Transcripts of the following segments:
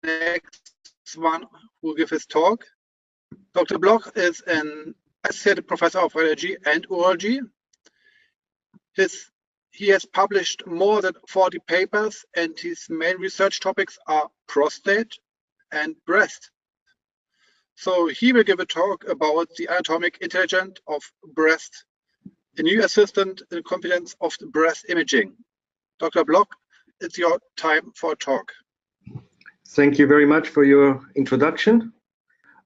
next one who will give his talk. Dr. Bloch is an associate professor of radiology and urology. He has published more than 40 papers, and his main research topics are prostate and breast. So he will give a talk about the anatomic intelligence of breast, a new assistant in confidence of the breast imaging. Dr. Bloch, it's your time for a talk. Thank you very much for your introduction.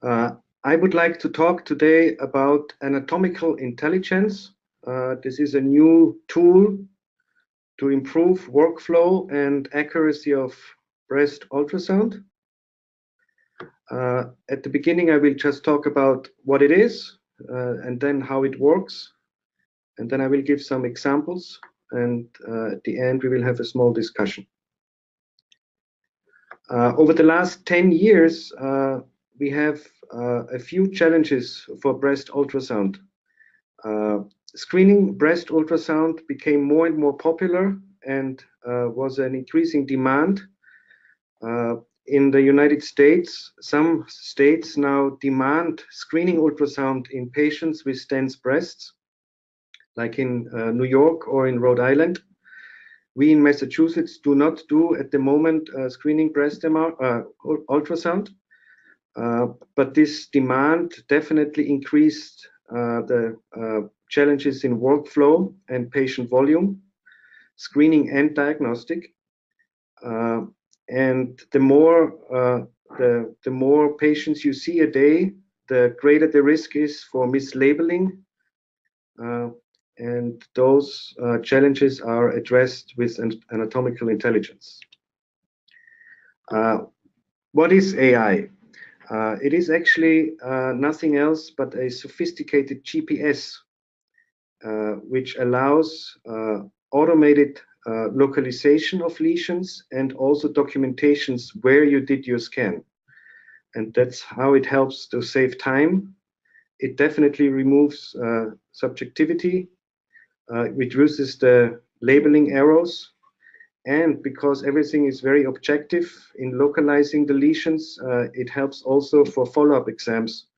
I would like to talk today about anatomical intelligence. This is a new tool to improve workflow and accuracy of breast ultrasound. At the beginning, I will just talk about what it is and then how it works. And then I will give some examples. And at the end, we will have a small discussion. Over the last 10 years, we have a few challenges for breast ultrasound. Screening breast ultrasound became more and more popular and was an increasing demand. In the United States, some states now demand screening ultrasound in patients with dense breasts, like in New York or in Rhode Island. We in Massachusetts do not do at the moment screening breast ultrasound, but this demand definitely increased the challenges in workflow and patient volume, screening and diagnostic. And the more patients you see a day, the greater the risk is for mislabeling. And those challenges are addressed with anatomical intelligence. What is AI? It is actually nothing else but a sophisticated GPS, which allows automated localization of lesions and also documentations where you did your scan. And that's how it helps to save time. It definitely removes subjectivity, reduces the labeling errors, and because everything is very objective in localizing the lesions, it helps also for follow-up exams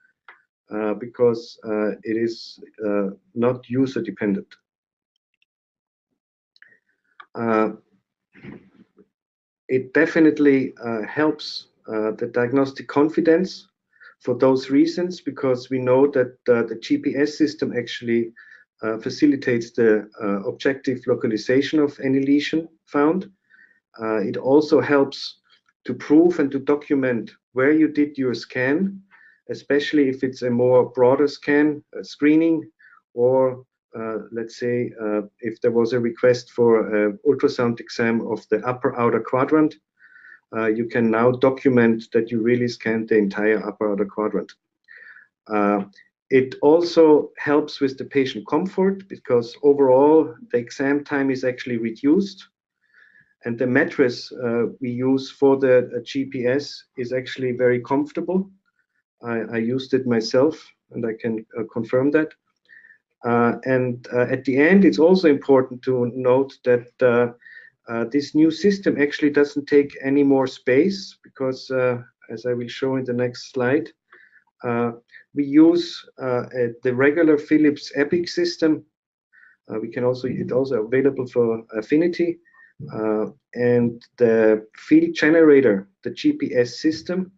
because it is not user dependent. It definitely helps the diagnostic confidence for those reasons, because we know that the GPS system actually facilitates the objective localization of any lesion found. It also helps to prove and to document where you did your scan, especially if it's a more broader scan, screening, or let's say if there was a request for an ultrasound exam of the upper outer quadrant, you can now document that you really scanned the entire upper outer quadrant. It also helps with the patient comfort, because overall the exam time is actually reduced, and the mattress we use for the GPS is actually very comfortable. I used it myself and I can confirm that. And at the end, it's also important to note that this new system actually doesn't take any more space, because as I will show in the next slide, we use the regular Philips Epic system. It's also available for Affinity, and the field generator, the GPS system,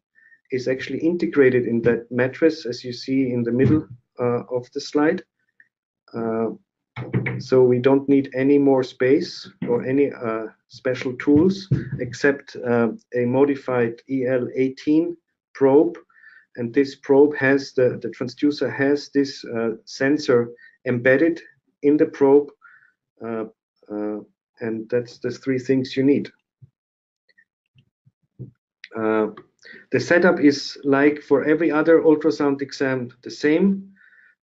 is actually integrated in that mattress, as you see in the middle of the slide. So we don't need any more space or any special tools except a modified EL18 probe. And this probe has the transducer has this sensor embedded in the probe, and that's the three things you need. The setup is like for every other ultrasound exam the same.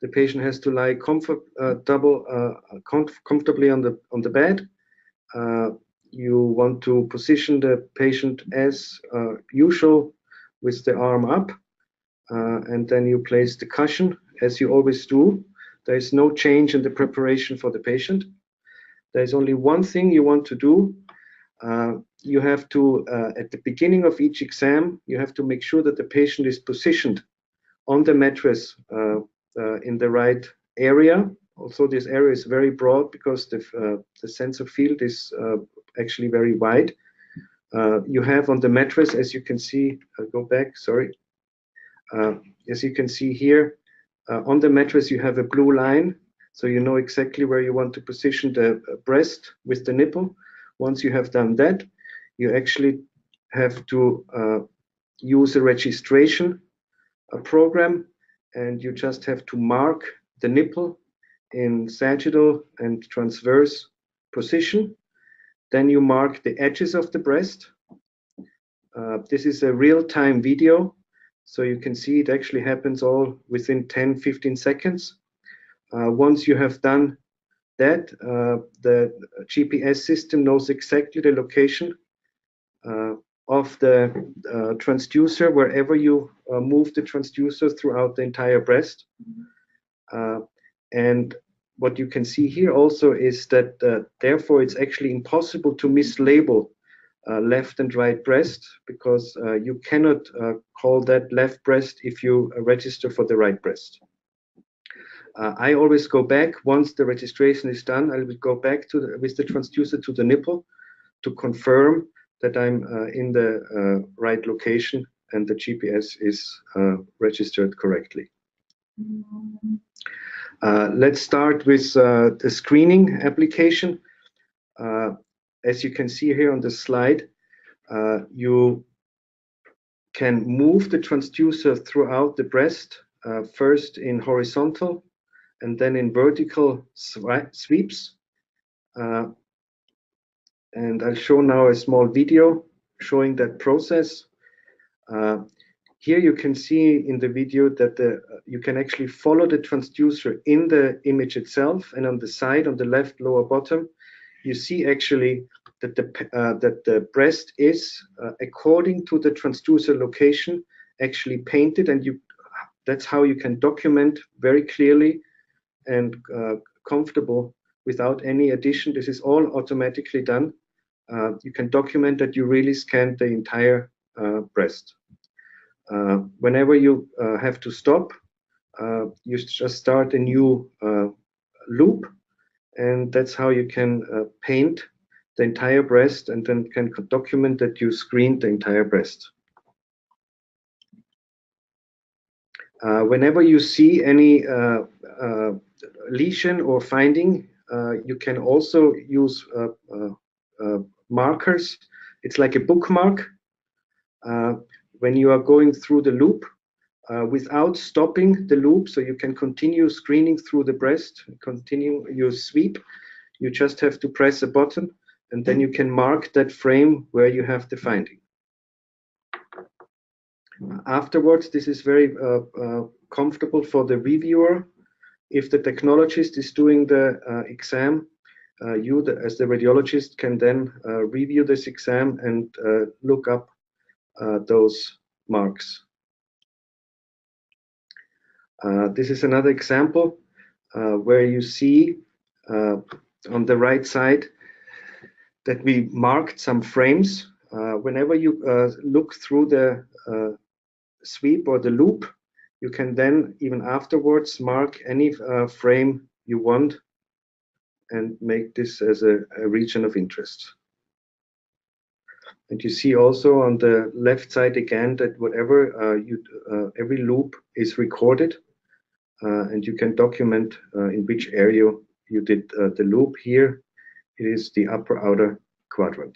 The patient has to lie comfortably on the bed. You want to position the patient as usual with the arm up, and then you place the cushion as you always do. There is no change in the preparation for the patient. There is only one thing you want to do. you have to, at the beginning of each exam, you have to make sure that the patient is positioned on the mattress in the right area. Also, this area is very broad because the sensor field is actually very wide. You have on the mattress, as you can see, I'll go back, sorry. As you can see here, on the mattress you have a blue line, so you know exactly where you want to position the breast with the nipple. Once you have done that, you actually have to use a registration program, and you just have to mark the nipple in sagittal and transverse position. Then you mark the edges of the breast. This is a real-time video, so you can see it actually happens all within 10-15 seconds. Once you have done that, the GPS system knows exactly the location of the transducer wherever you move the transducer throughout the entire breast. And what you can see here also is that therefore it's actually impossible to mislabel left and right breast, because you cannot call that left breast if you register for the right breast. I always go back, once the registration is done, I will go back to with the transducer to the nipple to confirm that I'm in the right location and the GPS is registered correctly. Let's start with the screening application. As you can see here on the slide, you can move the transducer throughout the breast, first in horizontal and then in vertical sweeps. And I'll show now a small video showing that process. Here you can see in the video that you can actually follow the transducer in the image itself, and on the side, on the left lower bottom, you see actually that the breast is, according to the transducer location, actually painted, and that's how you can document very clearly and comfortable without any addition. This is all automatically done. You can document that you really scanned the entire breast. Whenever you have to stop, you just start a new loop, and that's how you can paint the entire breast and then can document that you screened the entire breast. Whenever you see any lesion or finding, you can also use markers. It's like a bookmark. When you are going through the loop without stopping the loop, so you can continue screening through the breast, continue your sweep, you just have to press a button and then you can mark that frame where you have the finding. Afterwards, this is very comfortable for the reviewer. If the technologist is doing the exam, you as the radiologist can then review this exam and look up those marks. This is another example where you see on the right side that we marked some frames. Whenever you look through the sweep or the loop, you can then even afterwards mark any frame you want and make this as a region of interest. And you see also on the left side again that whatever every loop is recorded, and you can document in which area you did the loop. Here it is the upper outer quadrant.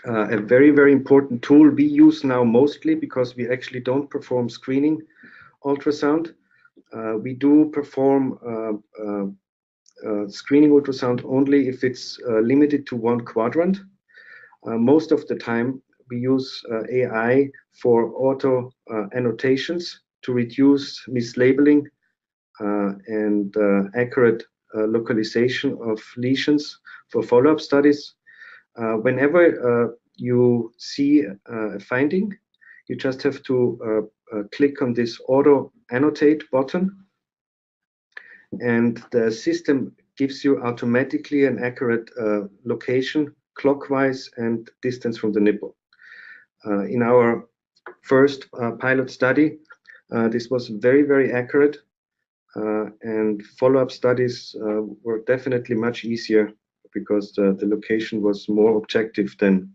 A very, very important tool we use now mostly, because we actually don't perform screening ultrasound. We do perform screening ultrasound only if it's limited to one quadrant. Most of the time we use AI for auto annotations to reduce mislabeling and accurate localization of lesions for follow-up studies. Whenever you see a finding, you just have to click on this auto annotate button, and the system gives you automatically an accurate location, clockwise and distance from the nipple. In our first pilot study, this was very, very accurate, and follow-up studies were definitely much easier because the location was more objective than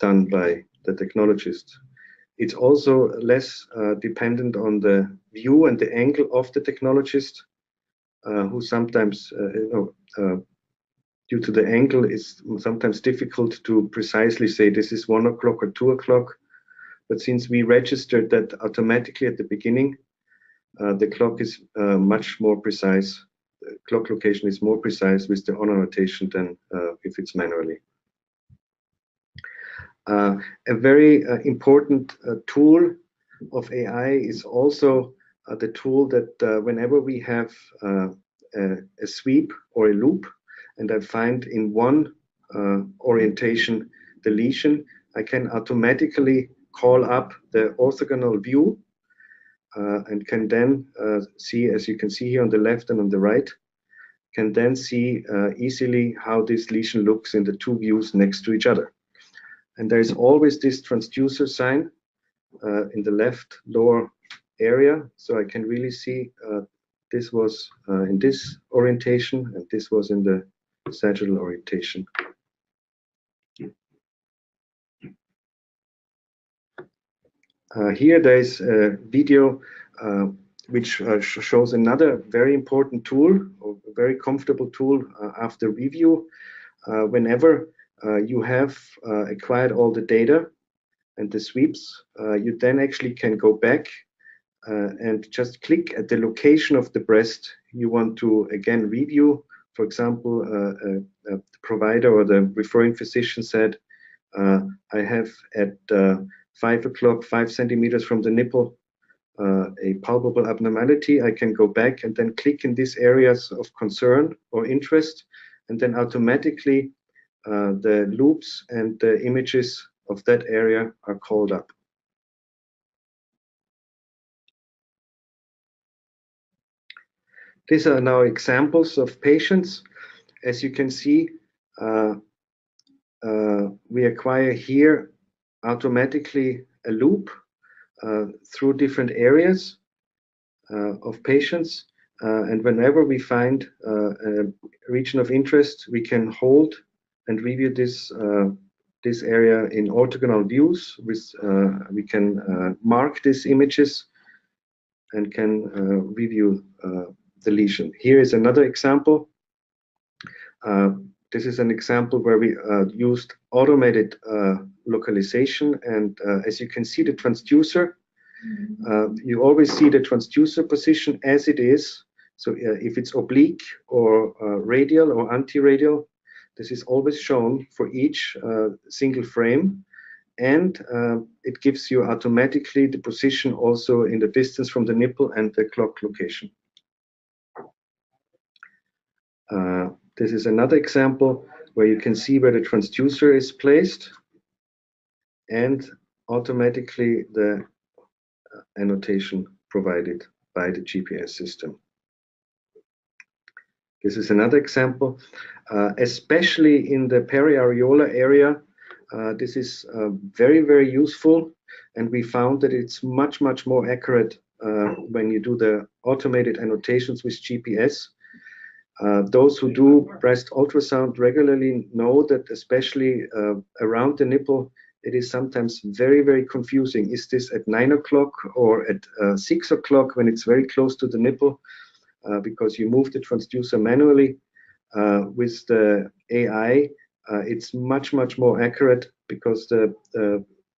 done by the technologist. It's also less dependent on the view and the angle of the technologist, who sometimes, due to the angle, is sometimes difficult to precisely say this is 1 o'clock or 2 o'clock. But since we registered that automatically at the beginning, the clock is much more precise. The clock location is more precise with the on annotation than if it's manually. A very important tool of AI is also the tool that whenever we have a sweep or a loop, and I find in one orientation the lesion, I can automatically call up the orthogonal view and can then see, as you can see here on the left and on the right, can then see easily how this lesion looks in the two views next to each other. And there is always this transducer sign in the left lower area, so I can really see this was in this orientation and this was in the sagittal orientation. Here there is a video which shows another very important tool, or a very comfortable tool after review. Whenever you have acquired all the data and the sweeps, you then actually can go back and just click at the location of the breast you want to again review. For example, the provider or the referring physician said, I have at 5 o'clock, 5 centimeters from the nipple, a palpable abnormality. I can go back and then click in these areas of concern or interest, and then automatically the loops and the images of that area are called up. These are now examples of patients. As you can see, we acquire here automatically a loop through different areas of patients. And whenever we find a region of interest, we can hold and review this this area in orthogonal views. With we can mark these images and can review the lesion. Here is another example. This is an example where we used automated localization, and as you can see, the transducer, you always see the transducer position as it is. So if it's oblique or radial or anti-radial, this is always shown for each single frame, and it gives you automatically the position also in the distance from the nipple and the clock location. This is another example where you can see where the transducer is placed and automatically the annotation provided by the GPS system. This is another example, especially in the periareolar area. This is very, very useful, and we found that it's much, much more accurate when you do the automated annotations with GPS. Those who do breast ultrasound regularly know that, especially around the nipple, it is sometimes very, very confusing. Is this at 9 o'clock or at 6 o'clock when it's very close to the nipple? Because you move the transducer manually. With the AI, it's much, much more accurate because the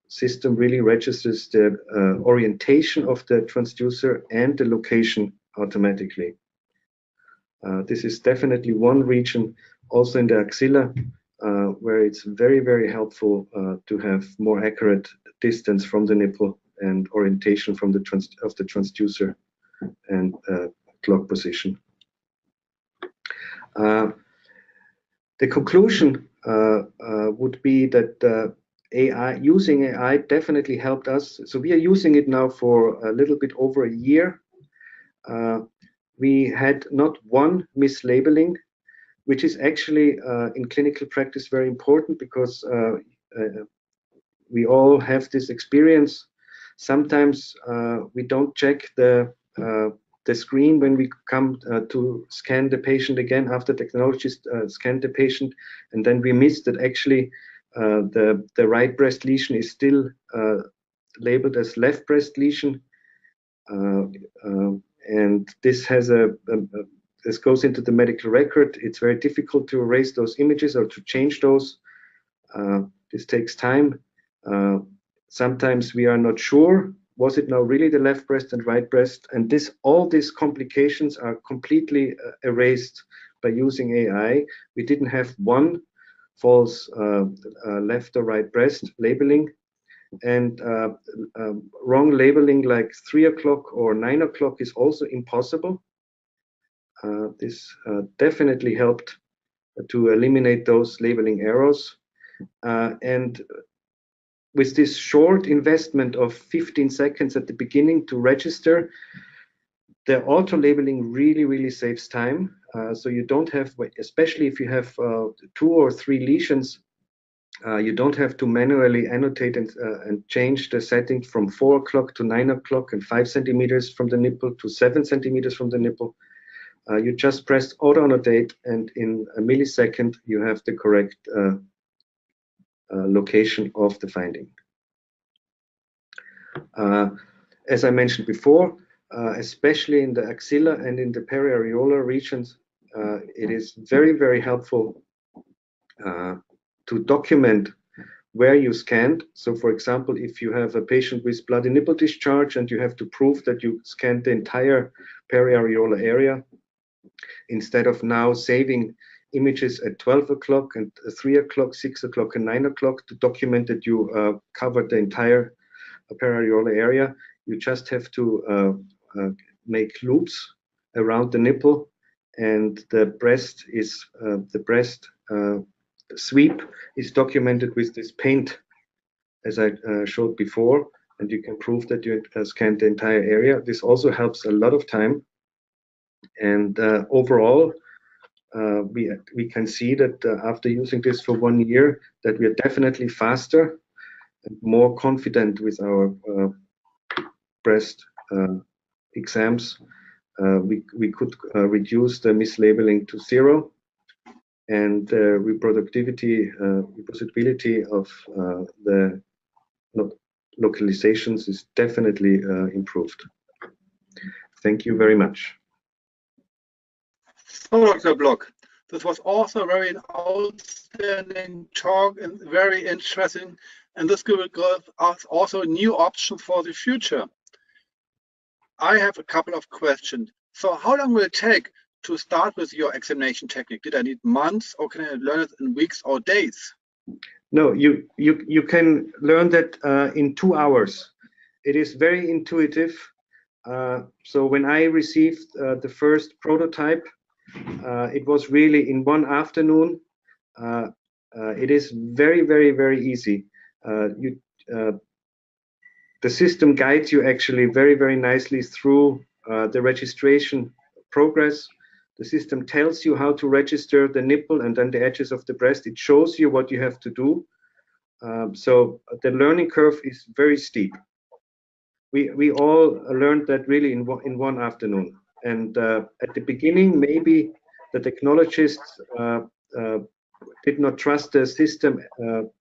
system really registers the orientation of the transducer and the location automatically. This is definitely one region, also in the axilla, where it's very, very helpful to have more accurate distance from the nipple and orientation from the transducer and clock position. The conclusion would be that using AI definitely helped us. So we are using it now for a little bit over a year. we had not one mislabeling, which is actually in clinical practice very important, because we all have this experience. Sometimes we don't check the screen when we come to scan the patient again after technologists scanned the patient, and then we miss that actually the right breast lesion is still labeled as left breast lesion, and this has this goes into the medical record. It's very difficult to erase those images or to change those. This takes time. Sometimes we are not sure, was it now really the left breast and right breast? And all these complications are completely erased by using AI. We didn't have one false left or right breast labeling, and wrong labeling like 3 o'clock or 9 o'clock is also impossible. This definitely helped to eliminate those labeling errors. And with this short investment of 15 seconds at the beginning to register, the auto labeling really saves time. So you don't have, especially if you have 2 or 3 lesions, you don't have to manually annotate and change the settings from 4 o'clock to 9 o'clock and 5 centimeters from the nipple to 7 centimeters from the nipple. You just press auto annotate, and in a millisecond you have the correct location of the finding. As I mentioned before, especially in the axilla and in the periareolar regions, it is very helpful to document where you scanned. So for example, if you have a patient with bloody nipple discharge and you have to prove that you scanned the entire periareolar area, instead of now saving images at 12 o'clock and 3 o'clock, 6 o'clock and 9 o'clock to document that you covered the entire periareolar area, you just have to make loops around the nipple, and the breast sweep is documented with this paint, as I showed before, and you can prove that you scanned the entire area. This also helps a lot of time, and overall we can see that after using this for 1 year, that we are definitely faster and more confident with our breast exams. We could reduce the mislabeling to 0, and reproducibility of the localizations is definitely improved. Thank you very much. So, Dr. Bloch, this was also a very outstanding talk and very interesting, and this will give us also new options for the future. I have a couple of questions. So how long will it take to start with your examination technique? Did I need months, or can I learn it in weeks or days? No, you can learn that in 2 hours. It is very intuitive. So when I received the first prototype, it was really in 1 afternoon. It is very easy. The system guides you actually very nicely through the registration progress. The system tells you how to register the nipple and then the edges of the breast. It shows you what you have to do. So the learning curve is very steep. We all learned that really in 1 afternoon. And at the beginning, maybe the technologists did not trust the system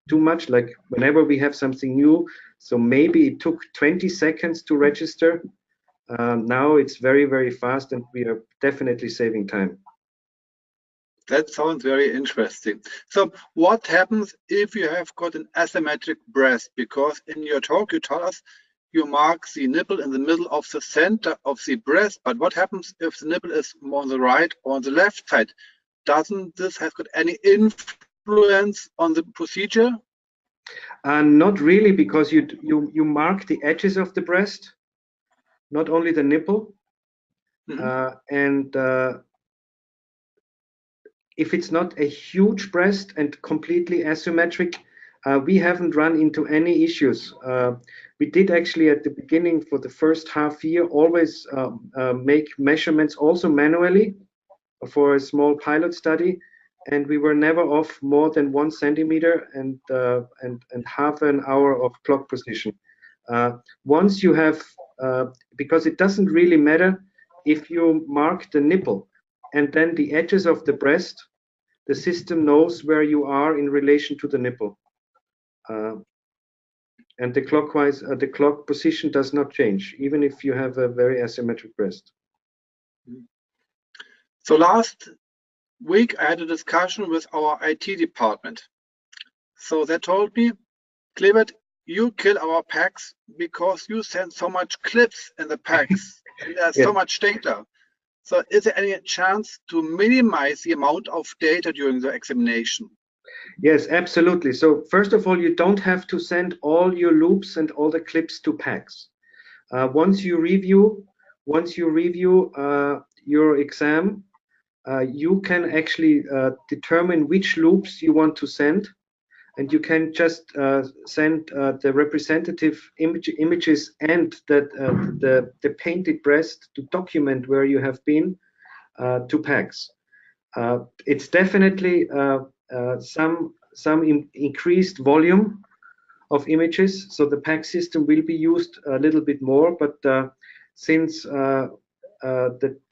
too much, like whenever we have something new. So maybe it took 20 seconds to register. Now it's very fast, and we are definitely saving time. That sounds very interesting. So what happens if you have got an asymmetric breast? Because in your talk you told us you mark the nipple in the middle of the center of the breast, but what happens if the nipple is more on the right or on the left side? Doesn't this have got any influence on the procedure? Not really, because you mark the edges of the breast, not only the nipple. And if it's not a huge breast and completely asymmetric, we haven't run into any issues. We did actually at the beginning for the first half year always make measurements also manually for a small pilot study, and we were never off more than 1 centimeter and half an hour of clock position. Once you have, because it doesn't really matter if you mark the nipple and then the edges of the breast, the system knows where you are in relation to the nipple. And the clock position does not change, even if you have a very asymmetric breast. So last week I had a discussion with our IT department. So they told me, Clement, you kill our packs because you send so much clips in the packs and there's so much data. So is there any chance to minimize the amount of data during the examination? Yes, absolutely. So first of all, you don't have to send all your loops and all the clips to packs. Once you review your exam, you can actually determine which loops you want to send, and you can just send the representative images and the painted breast to document where you have been to packs. It's definitely some increased volume of images, so the pack system will be used a little bit more, but since the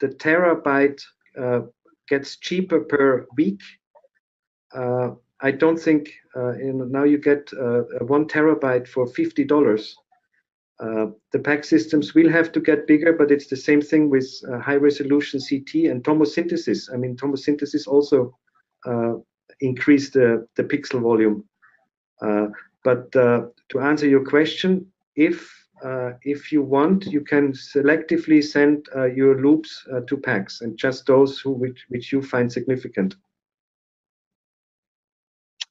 terabyte gets cheaper per week, I don't think now you get 1 terabyte for $50. The pack systems will have to get bigger, but it's the same thing with high resolution CT and tomosynthesis. I mean, tomosynthesis also increased the pixel volume. But to answer your question, if you want, you can selectively send your loops to packs, and just those which you find significant.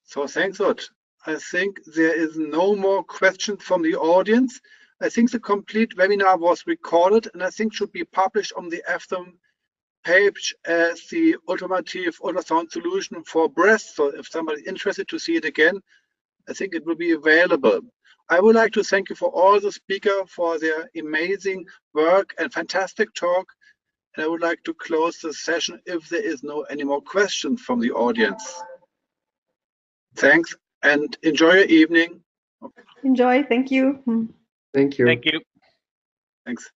So thanks a lot. I think there is no more questions from the audience. I think the complete webinar was recorded and I think should be published on the EFSUMB page as the automotive ultrasound solution for breast. So if somebody is interested to see it again, I think it will be available. I would like to thank you for all the speakers for their amazing work and fantastic talk. And I would like to close the session if there is no any more questions from the audience. Thanks and enjoy your evening. Enjoy. Thank you. Thank you. Thank you. Thanks.